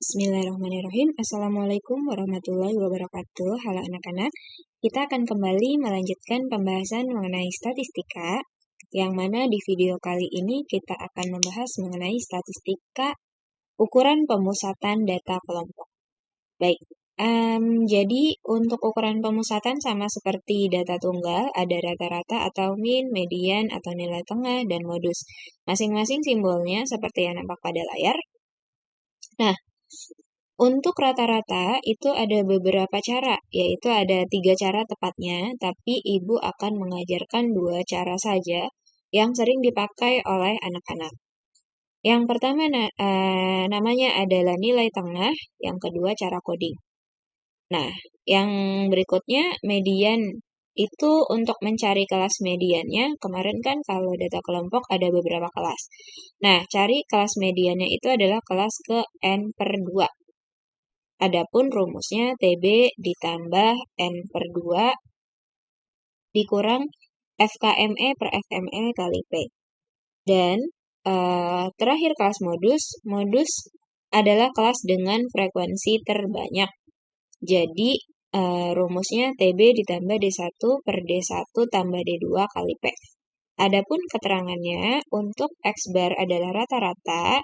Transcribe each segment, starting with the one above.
Bismillahirrahmanirrahim. Assalamualaikum warahmatullahi wabarakatuh. Halo anak-anak, kita akan kembali melanjutkan pembahasan mengenai statistika, yang mana di video kali ini kita akan membahas mengenai statistika ukuran pemusatan data kelompok. Baik, jadi untuk ukuran pemusatan sama seperti data tunggal, ada rata-rata atau mean, median atau nilai tengah, dan modus. Masing-masing simbolnya seperti yang nampak pada layar. Nah, untuk rata-rata itu ada beberapa cara, yaitu ada 3 cara tepatnya, tapi Ibu akan mengajarkan 2 cara saja yang sering dipakai oleh anak-anak. Yang pertama namanya adalah nilai tengah, yang kedua cara coding. Nah, yang berikutnya median. Itu untuk mencari kelas mediannya, kemarin kan kalau data kelompok ada beberapa kelas. Nah, cari kelas mediannya itu adalah kelas ke N/2. Adapun rumusnya TB ditambah N/2 dikurang FKME per FME kali P. Dan terakhir kelas modus. Modus adalah kelas dengan frekuensi terbanyak. Jadi rumusnya TB ditambah D1 per D1 tambah D2 kali P. Adapun keterangannya untuk X bar adalah rata-rata,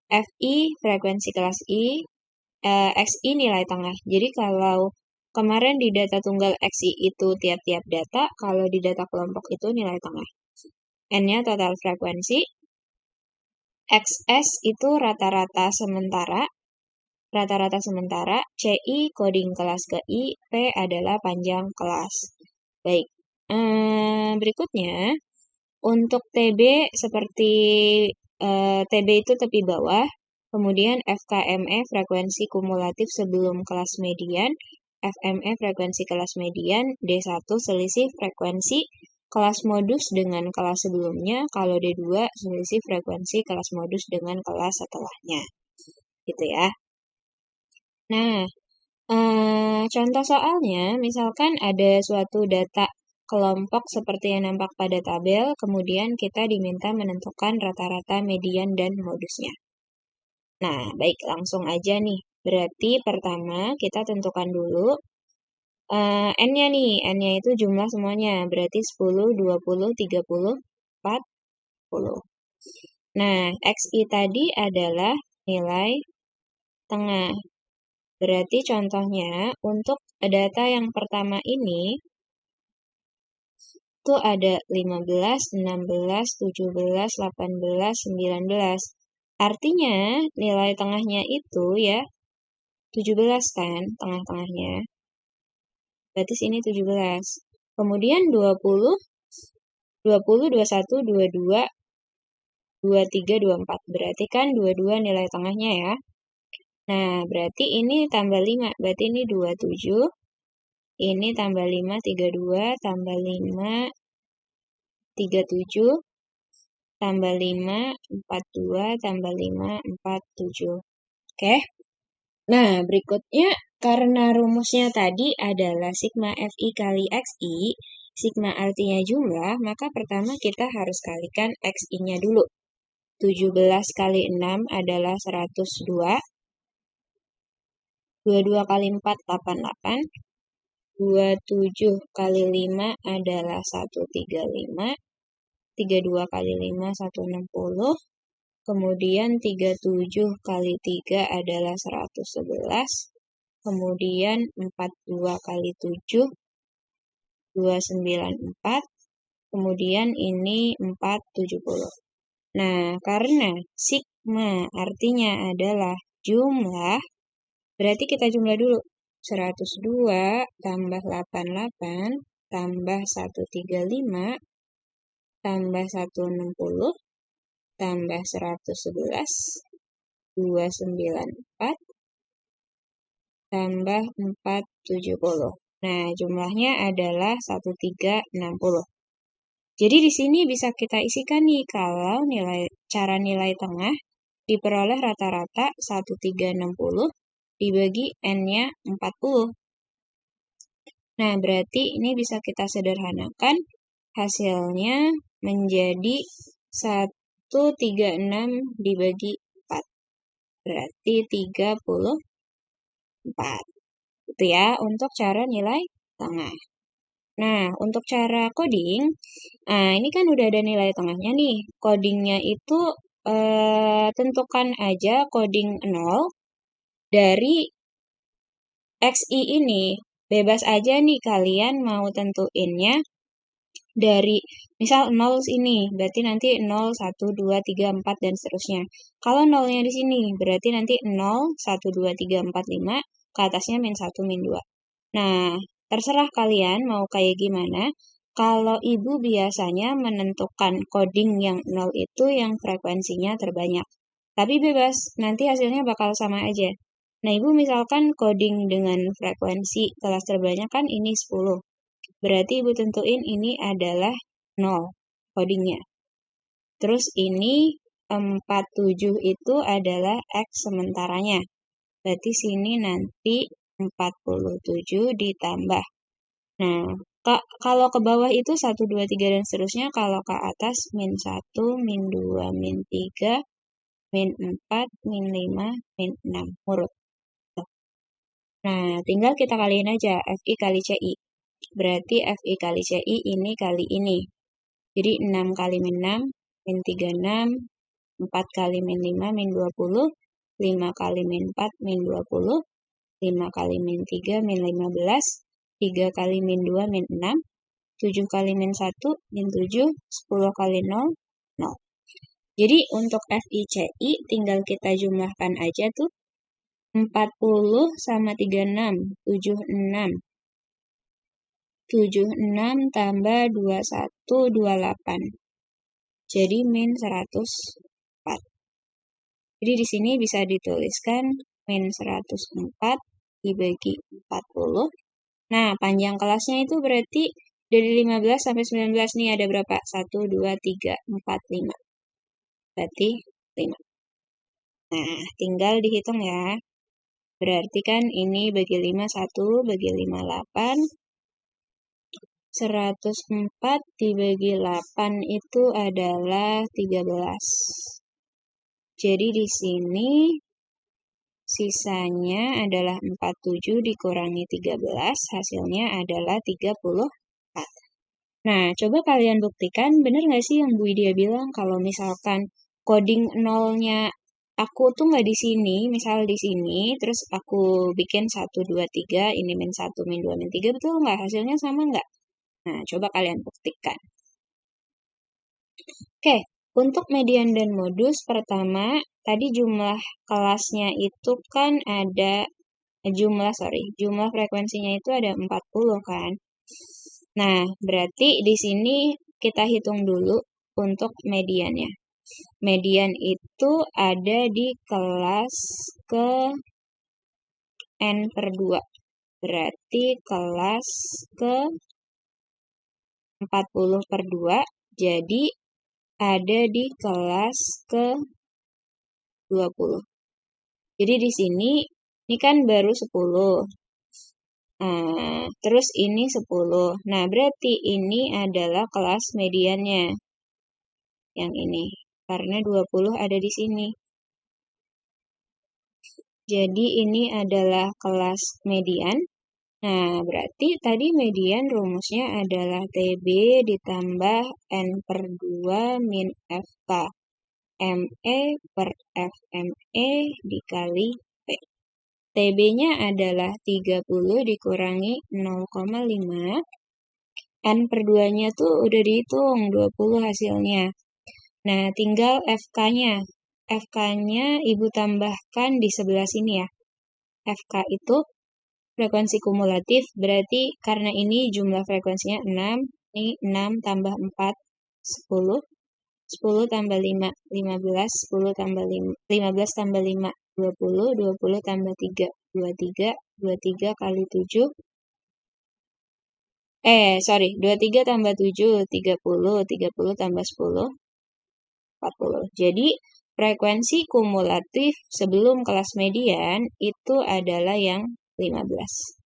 FI frekuensi kelas I, XI nilai tengah. Jadi kalau kemarin di data tunggal XI itu tiap-tiap data, kalau di data kelompok itu nilai tengah. N-nya total frekuensi, XS itu rata-rata sementara, CI coding kelas ke I, P adalah panjang kelas. Baik, berikutnya untuk TB seperti TB itu tepi bawah, kemudian FKME frekuensi kumulatif sebelum kelas median, FME frekuensi kelas median, D1 selisih frekuensi kelas modus dengan kelas sebelumnya, kalau D2 selisih frekuensi kelas modus dengan kelas setelahnya. Gitu ya. Nah, contoh soalnya, misalkan ada suatu data kelompok seperti yang nampak pada tabel, kemudian kita diminta menentukan rata-rata, median, dan modusnya. Nah, baik, langsung aja nih. Berarti pertama kita tentukan dulu N-nya nih. N-nya itu jumlah semuanya. Berarti 10, 20, 30, 40. Nah, XI tadi adalah nilai tengah. Berarti contohnya untuk data yang pertama ini itu ada 15, 16, 17, 18, 19. Artinya nilai tengahnya itu ya 17 kan, tengah-tengahnya. Berarti sini 17. Kemudian 20, 20, 21, 22, 23, 24. Berarti kan 22 nilai tengahnya ya. Nah, berarti ini tambah 5. Berarti ini 27. Ini tambah 5, 32. Tambah 5, 37. Tambah 5, 42. Tambah 5, 47. Oke. Nah, berikutnya karena rumusnya tadi adalah sigma FI kali XI, sigma artinya jumlah, maka pertama kita harus kalikan XI-nya dulu. 17 kali 6 adalah 102. 22 kali 4, 88. 27 kali 5 adalah 135. 32 kali 5, 160. Kemudian 37 kali 3 adalah 111. Kemudian 42 kali 7, 294. Kemudian ini 470. Nah, karena sigma artinya adalah jumlah, berarti kita jumlah dulu. 102 tambah 88 tambah 135 tambah 160 tambah 111, 294 tambah 470. Nah, jumlahnya adalah 1360. Jadi di sini bisa kita isikan nih kalau cara nilai tengah diperoleh rata-rata 1360 dibagi N-nya 40. Nah, berarti ini bisa kita sederhanakan, hasilnya menjadi 136 dibagi 4. berarti 34. Itu ya untuk cara nilai tengah. Nah, untuk cara coding, ini kan udah ada nilai tengahnya nih. Codingnya itu tentukan aja coding 0 dari XI ini. Bebas aja nih kalian mau tentuinnya dari misal 0 ini, berarti nanti 0, 1, 2, 3, 4, dan seterusnya. Kalau 0-nya di sini, berarti nanti 0, 1, 2, 3, 4, 5, ke atasnya min 1, min 2. Nah, terserah kalian mau kayak gimana. Kalau ibu biasanya menentukan coding yang 0 itu yang frekuensinya terbanyak. Tapi bebas, nanti hasilnya bakal sama aja. Nah, ibu misalkan coding dengan frekuensi kelas terbanyak kan ini 10. Berarti ibu tentuin ini adalah 0 codingnya. Terus ini 47 itu adalah X sementaranya. Berarti sini nanti 47 ditambah. Nah, kalau ke bawah itu 1, 2, 3, dan seterusnya. Kalau ke atas min 1, min 2, min 3, min 4, min 5, min 6. Urut. Nah, tinggal kita kaliin aja FI kali CI. Berarti FI kali CI ini kali ini. Jadi 6 kali min 6, min 36, 4 kali min 5, min 20, 5 kali min 4, min 20, 5 kali min 3, min 15, 3 kali min 2, min 6, 7 kali min 1, min 7, 10 kali 0, 0. Jadi untuk FICI tinggal kita jumlahkan aja tuh. 40 sama 36, 76. 76 tambah 21, 28. Jadi min 104. Jadi di sini bisa dituliskan min 104 dibagi 40. Nah, panjang kelasnya itu berarti dari 15 sampai 19 nih ada berapa? 1, 2, 3, 4, 5. Berarti 5. Nah, tinggal dihitung ya. Berarti kan ini bagi 5, 1, bagi 5, 8. 104 dibagi 8 itu adalah 13. Jadi di sini sisanya adalah 47 dikurangi 13, hasilnya adalah 34. Nah, coba kalian buktikan, bener nggak sih yang Bu Widya bilang kalau misalkan coding 0-nya aku tuh nggak di sini, misal di sini, terus aku bikin 1, 2, 3, ini min 1, min 2, min 3, betul nggak? Hasilnya sama nggak? Nah, coba kalian buktikan. Oke, untuk median dan modus, pertama, tadi jumlah kelasnya itu kan ada, jumlah frekuensinya itu ada 40 kan. Nah, berarti di sini kita hitung dulu untuk mediannya. Median itu ada di kelas ke N/2. Berarti kelas ke 40/2. Jadi ada di kelas ke 20. Jadi di sini, ini kan baru 10. Terus ini 10. Nah, berarti ini adalah kelas mediannya. Yang ini. Karena 20 ada di sini. Jadi ini adalah kelas median. Nah, berarti tadi median rumusnya adalah TB ditambah N/2 min FK. ME per FME dikali P. TB-nya adalah 30 dikurangi 0,5. N/2-nya tuh udah dihitung, 20 hasilnya. Nah, tinggal FK-nya. FK-nya ibu tambahkan di sebelah sini ya. FK itu frekuensi kumulatif, berarti karena ini jumlah frekuensinya 6, ini 6 tambah 4, 10. 10 tambah 5, 15, 10 tambah 5, 15 tambah 5, 20, 20 tambah 3, 23, 23 kali 7, 23 tambah 7, 30, 30 tambah 10, 40. Jadi, frekuensi kumulatif sebelum kelas median itu adalah yang 15.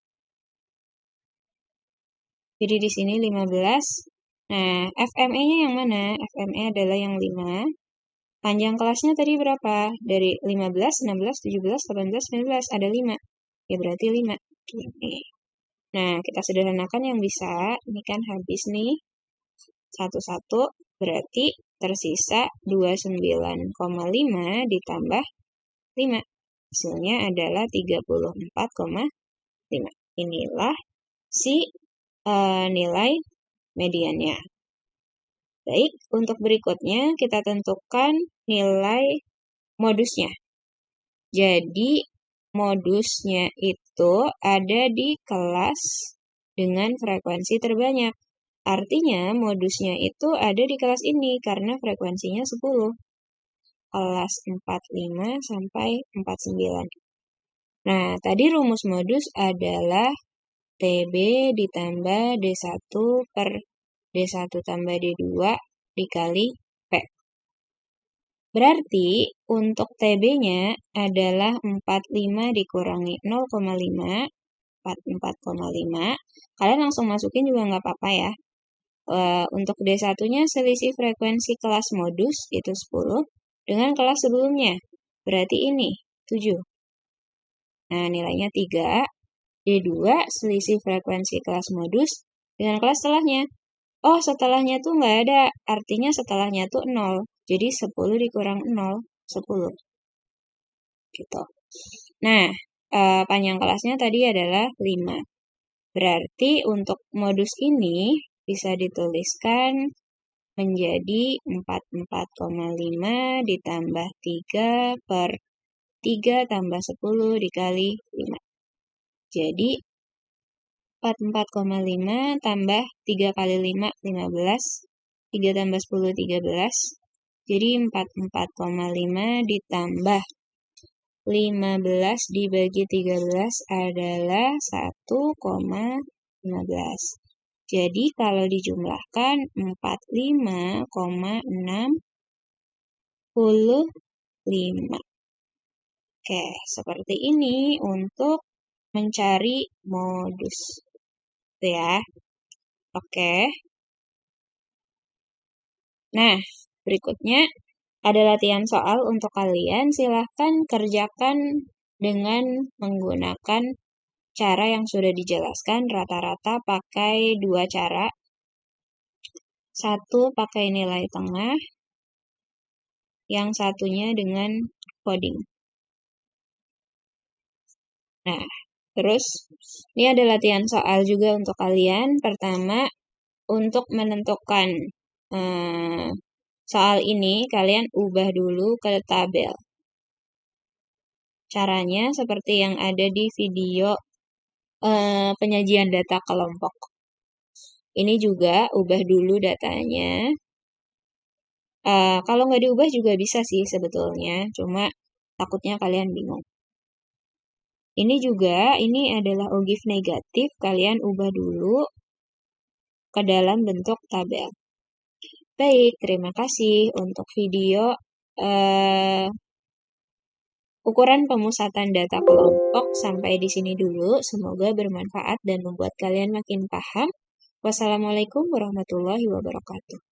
Jadi di sini 15. Nah, FME-nya yang mana? FME adalah yang 5. Panjang kelasnya tadi berapa? Dari 15, 16, 17, 18, 19. Ada 5. Ya berarti 5. Gini. Nah, kita sederhanakan yang bisa. Ini kan habis nih. 1-1. Berarti tersisa 29,5 ditambah 5. Hasilnya adalah 34,5. Inilah si nilai mediannya. Baik, untuk berikutnya kita tentukan nilai modusnya. Jadi, modusnya itu ada di kelas dengan frekuensi terbanyak. Artinya, modusnya itu ada di kelas ini karena frekuensinya 10. Kelas 45 sampai 49. Nah, tadi rumus modus adalah TB ditambah D1 per D1 tambah D2 dikali P. Berarti untuk TB-nya adalah 45 dikurangi 0,5, 44,5. Kalian langsung masukin juga nggak apa-apa ya. Untuk D1-nya selisih frekuensi kelas modus itu 10 dengan kelas sebelumnya. Berarti ini 7. Nah, nilainya 3. D2 selisih frekuensi kelas modus dengan kelas setelahnya. Oh, setelahnya tuh nggak ada. Artinya setelahnya tuh 0. Jadi 10 dikurang 0, 10. Gitu. Nah, panjang kelasnya tadi adalah 5. Berarti untuk modus ini bisa dituliskan menjadi 44,5 ditambah 3 per 3 tambah 10 dikali 5. Jadi 44,5 tambah 3 kali 5, 15. 3 tambah 10, 13. Jadi 44,5 ditambah 15 dibagi 13 adalah 1,15. Jadi kalau dijumlahkan 45,65. Oke, seperti ini untuk mencari modus. Itu ya. Oke. Nah, berikutnya ada latihan soal untuk kalian. Silahkan kerjakan dengan menggunakan cara yang sudah dijelaskan. Rata-rata pakai 2 cara. 1 pakai nilai tengah. Yang satunya dengan coding. Nah, terus ini ada latihan soal juga untuk kalian. Pertama, untuk menentukan soal ini, kalian ubah dulu ke tabel. Caranya seperti yang ada di video penyajian data kelompok. Ini juga ubah dulu datanya. Kalau nggak diubah juga bisa sih sebetulnya, cuma takutnya kalian bingung. Ini juga, ini adalah OGIF negatif, kalian ubah dulu ke dalam bentuk tabel. Baik, terima kasih untuk video ukuran pemusatan data kelompok. Sampai di sini dulu, semoga bermanfaat dan membuat kalian makin paham. Wassalamualaikum warahmatullahi wabarakatuh.